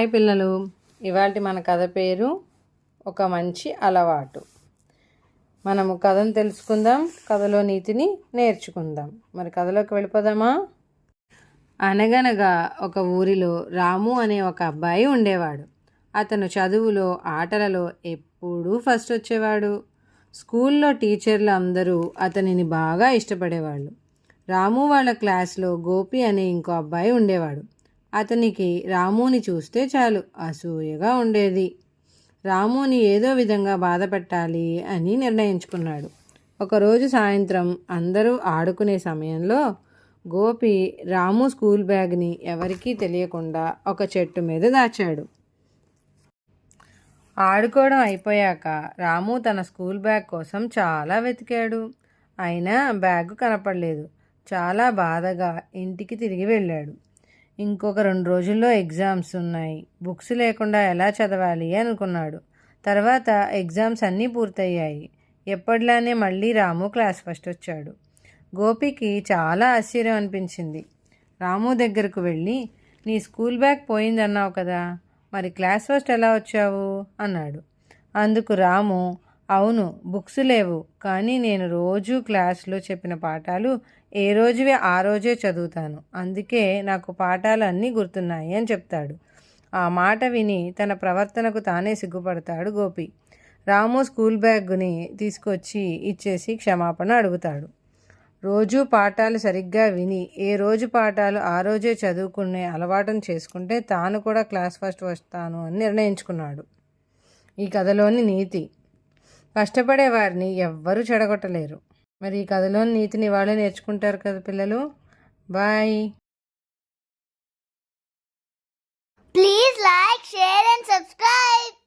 Hi పిల్లలు, ఇవాళ మన కథ పేరు ఒక మంచి అలవాటు. మనము కథను తెలుసుకుందాం, కథలో నీతిని నేర్చుకుందాం. మరి కథలోకి వెళ్ళిపోదామా? అనగనగా ఒక ఊరిలో రాము అనే ఒక అబ్బాయి ఉండేవాడు. అతను చదువులో, ఆటలలో ఎప్పుడూ ఫస్ట్ వచ్చేవాడు. స్కూల్లో టీచర్లు అందరూ అతనిని బాగా ఇష్టపడేవాళ్ళు. రాము వాళ్ళ క్లాస్లో గోపి అనే ఇంకో అబ్బాయి ఉండేవాడు. అతనికి రాముని చూస్తే చాలు అసూయగా ఉండేది. రాముని ఏదో విధంగా బాధ పెట్టాలి అని నిర్ణయించుకున్నాడు. ఒకరోజు సాయంత్రం అందరూ ఆడుకునే సమయంలో గోపి రాము స్కూల్ బ్యాగ్ని ఎవరికీ తెలియకుండా ఒక చెట్టు మీద దాచాడు. ఆడుకోవడం అయిపోయాక రాము తన స్కూల్ బ్యాగ్ కోసం చాలా వెతికాడు. అయినా బ్యాగు కనపడలేదు. చాలా బాధగా ఇంటికి తిరిగి వెళ్ళాడు. ఇంకొక 2 రోజుల్లో ఎగ్జామ్స్ ఉన్నాయి. బుక్స్ లేకుండా ఎలా చదవాలి అనుకున్నాడు. తర్వాత ఎగ్జామ్స్ అన్నీ పూర్తయ్యాయి. ఎప్పటిలానే మళ్ళీ రాము క్లాస్ ఫస్ట్ వచ్చాడు. గోపికి చాలా ఆశ్చర్యం అనిపించింది. రాము దగ్గరకు వెళ్ళి, నీ స్కూల్ బ్యాగ్ పోయిందన్నావు కదా, మరి క్లాస్ ఫస్ట్ ఎలా వచ్చావు అన్నాడు. అందుకు రాము, అవును, బుక్స్ లేవు, కానీ నేను రోజు క్లాస్లో చెప్పిన పాఠాలు ఏ రోజువే ఆ రోజే చదువుతాను, అందుకే నాకు పాఠాలు అన్నీ గుర్తున్నాయి అని చెప్తాడు. ఆ మాట విని తన ప్రవర్తనకు తానే సిగ్గుపడతాడు గోపి. రాము స్కూల్ బ్యాగ్ని తీసుకొచ్చి ఇచ్చేసి క్షమాపణ అడుగుతాడు. రోజు పాఠాలు సరిగ్గా విని ఏ రోజు పాఠాలు ఆ రోజే చదువుకునే అలవాటును చేసుకుంటే తాను కూడా క్లాస్ ఫస్ట్ వస్తాను అని నిర్ణయించుకున్నాడు. ఈ కథలోని నీతి: కష్టపడే వారిని ఎవ్వరూ చెడగొట్టలేరు. మరి ఈ కథలోని నీతిని వాళ్ళే నేర్చుకుంటారు కదా పిల్లలు. Bye. Please like, share and subscribe.